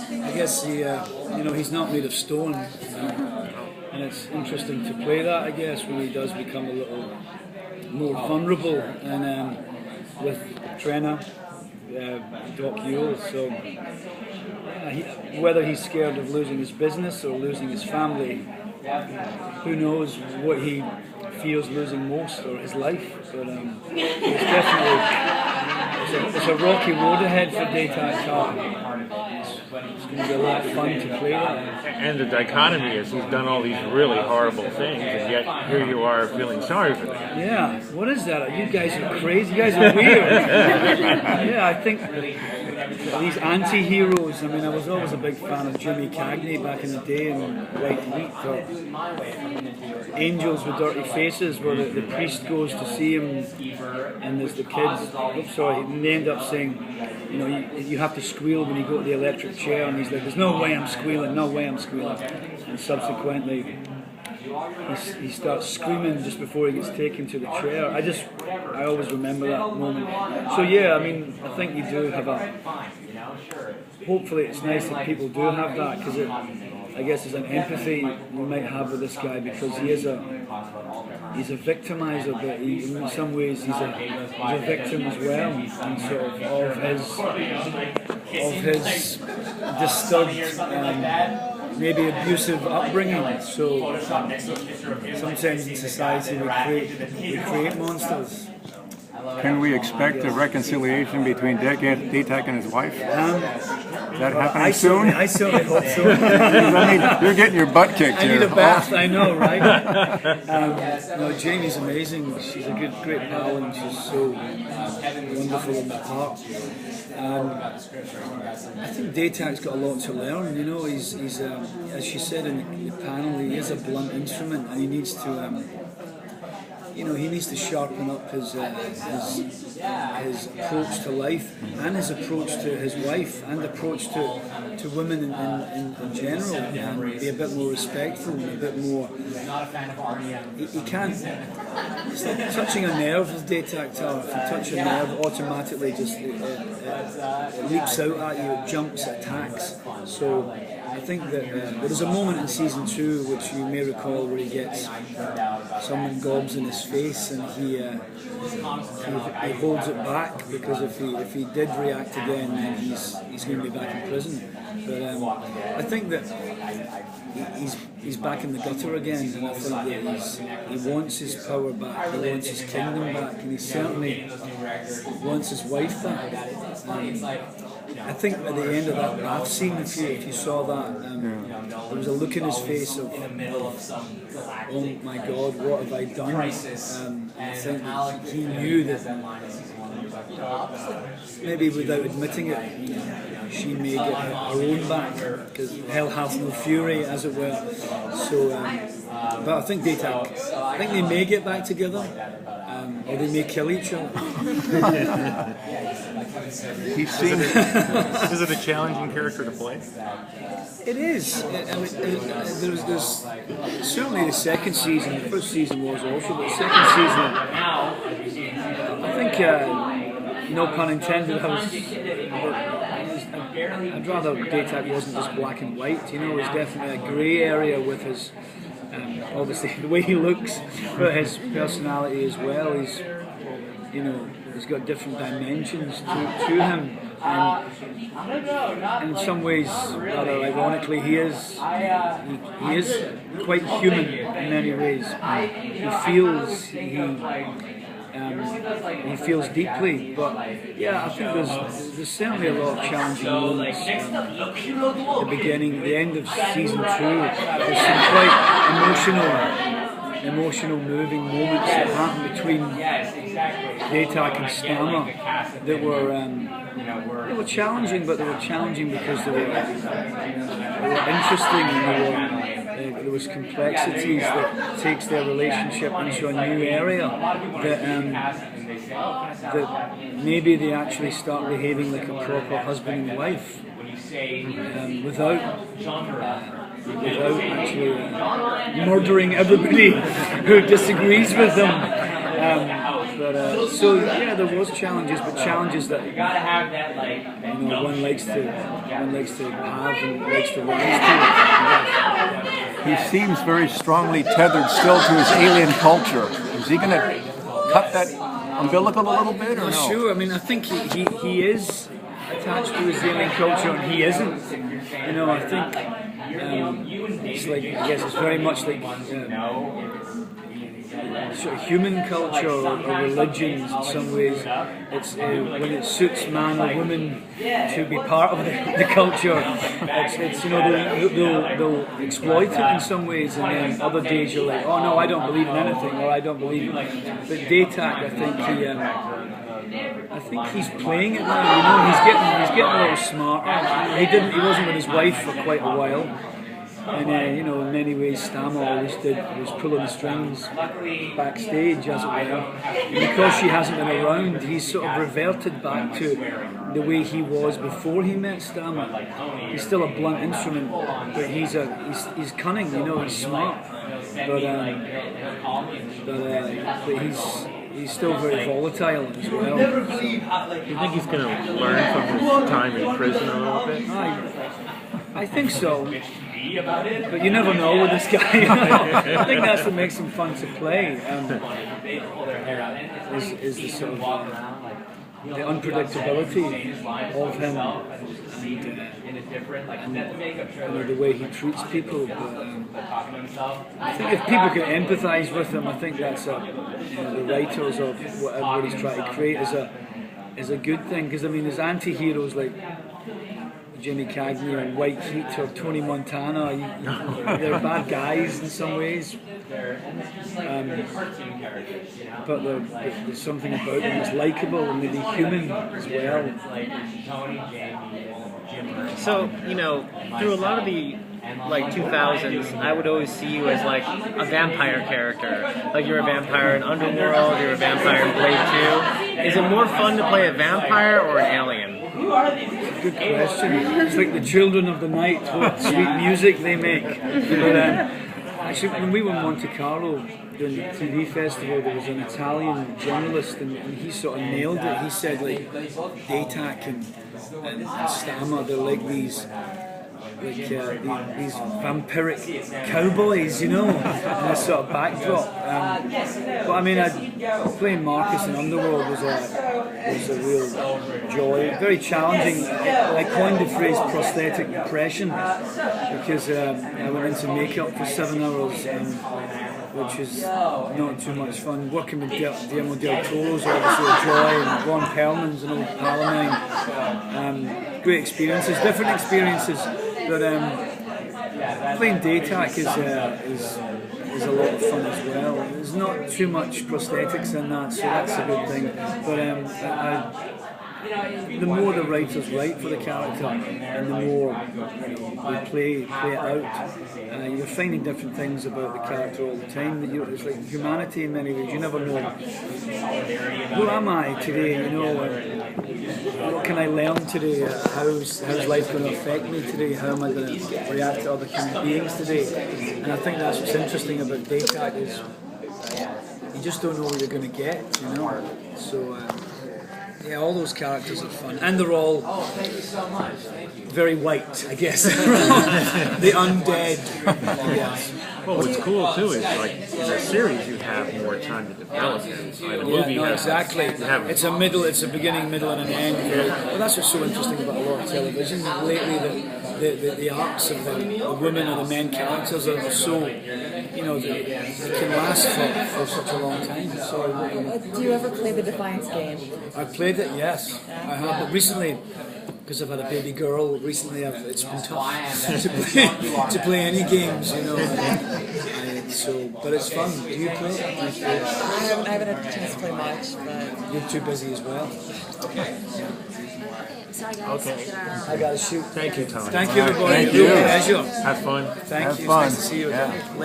I guess he's not made of stone, and it's interesting to play that. I guess when he does become a little more vulnerable, and with trainer Doc Yule. So whether he's scared of losing his business or losing his family, who knows what he fears losing most, or his life. But it's definitely it's a rocky road ahead for Daytak Curran. It's going to be a lot of fun to play that. And the dichotomy is he's done all these really horrible things, and yet here you are feeling sorry for them. Yeah, what is that? You guys are crazy. You guys are weird. Yeah, I think these anti-heroes. I mean, I was always a big fan of Jimmy Cagney back in the day, and White Heat, or Angels with Dirty Faces, where the priest goes to see him, and there's the kids. And they end up saying, you have to squeal when you go to the electric chair, and he's like, there's no way I'm squealing, no way I'm squealing. And subsequently, he starts screaming just before he gets taken to the chair. I always remember that moment. So yeah, I mean, I think you do have hopefully it's nice that people do have that, because I guess there's an empathy you might have with this guy, because he's a victimizer, but in some ways he's a victim as well, and sort of his disturbed, maybe abusive upbringing. So sometimes in society we create monsters. Can we expect a reconciliation between Daytak and his wife? Is that happening soon? I certainly hope so. I mean, you're getting your butt kicked here. I need a bath, I know, right? No, Jamie's amazing. She's a great pal, and she's so wonderful in the heart. I think Daytak's got a lot to learn. He's as she said in the panel, he is a blunt instrument, and he needs to. He needs to sharpen up his approach to life, and his approach to his wife, and approach to women in general, and be a bit more respectful, and a bit more. He can't. It's like touching a nerve with Daytak Curran. If you touch a nerve, automatically just it leaps out at you, it jumps, it attacks. So I think that there's a moment in season 2 which you may recall where he gets someone gobs in his face, and he holds it back, because if he did react again, then he's going to be back in prison. But I think that he's back in the gutter again, and I think that he wants his power back, he wants his kingdom back, and he certainly wants his wife back. I think at the end of that bath scene, if you saw that, there was a look in his face of, oh my God, what have I done? I think he knew that, maybe without admitting it, she may get her own back, because hell hath no fury, as it were. So, but I think they may get back together, or they may kill each other. Is it a challenging character to play? It is. There's certainly the second season. The first season was also, but the second season, I think, no pun intended, I'd rather Daytak wasn't just black and white. There's definitely a grey area with his, obviously the way he looks, but his personality as well. He's got different dimensions to him, and in some ways, rather ironically, he is quite human in many ways. He feels deeply, but yeah, I think there's certainly a lot of challenging moments. The beginning, the end of season 2, there's some quite emotional, moving moments that happened between Daytak and Stammer that were challenging, but they were challenging because they were interesting, and there was complexities that takes their relationship into a new area that maybe they actually start behaving like a proper husband and wife without actually murdering everybody who disagrees with them. So yeah, there was challenges, but challenges that one likes to have and likes to rise to. He seems very strongly tethered still to his alien culture. Is he going to cut that umbilical a little bit, or no? Sure. I mean, I think he is attached to his alien culture, and he isn't. I think it's like, I guess it's very much like sort of human culture or religions in some ways. It's when it suits man or woman to be part of the culture. It's they'll exploit it in some ways, and then other days you're like, oh no, I don't believe in anything, or I don't believe. But Daytak, I think he's playing it now. He's getting a little smarter. He wasn't with his wife for quite a while. And in many ways, Stammer always was pulling the strings backstage, as it were. And because she hasn't been around, he's sort of reverted back to the way he was before he met Stammer. He's still a blunt instrument, but he's cunning, he's smart. But he's still very volatile as well. Do you think he's going to learn from his time in prison a little bit? I think so. But you never know with this guy. I think that's what makes him fun to play. Is the sort of the unpredictability of him and the way he treats people. But, I think if people can empathise with him, I think that's the writers of what everybody's trying to create is a good thing. Because I mean, there's anti-heroes like Jimmy Cagney and White Heat or Tony Montana. They're bad guys in some ways, but there's something about them that's likeable and maybe human as well. So through a lot of the 2000s, I would always see you as like a vampire character. Like you're a vampire in Underworld, you're a vampire in Blade 2. Is it more fun to play a vampire or an alien? Good question. It's like the children of the night, what sweet music they make. But actually, when we were in Monte Carlo during the TV festival, there was an Italian journalist, and he sort of nailed it. He said like Daytak and Stammer, they're like these vampiric cowboys, in this sort of backdrop. But I mean, playing Marcus in Underworld was a real joy. Very challenging. I coined the phrase prosthetic depression because I went into makeup for 7 hours, which is not too much fun. Working with Guillermo del Toro's obviously a joy, and Ron Perlman's an old pal of mine. Great experiences, different experiences. But playing Daytak is a lot of fun as well. There's not too much prosthetics in that, so that's a good thing. But the more the writers write for the character, and the more we play it out, you're finding different things about the character all the time. It's like humanity in many ways. You never know, who am I today? What can I learn today? How's life going to affect me today? How am I going to react to other human beings today? And I think that's what's interesting about Daytak is you just don't know what you're going to get, So. Yeah, all those characters are fun, and they're all very white, I guess. The undead. Yes. Well, what's cool too is like in a series you have more time to develop it. In a movie, exactly. It's a beginning, middle, and an end. Well, that's what's so interesting about a lot of television lately. The arcs of the women or the men characters are so, they can last for such a long time. So, do you ever play the Defiance game? I've played it, yes. I have, but recently, because I've had a baby girl, it's been tough to play any games, but it's fun. Do you play it? I haven't had a chance to play much, but you're too busy as well. Sorry guys. Okay. I gotta shoot. Thank you, Tony. Thank you, everybody. Thank you. Pleasure. Have fun. Thank Have you. fun. It's nice to see you again. Yeah. Later.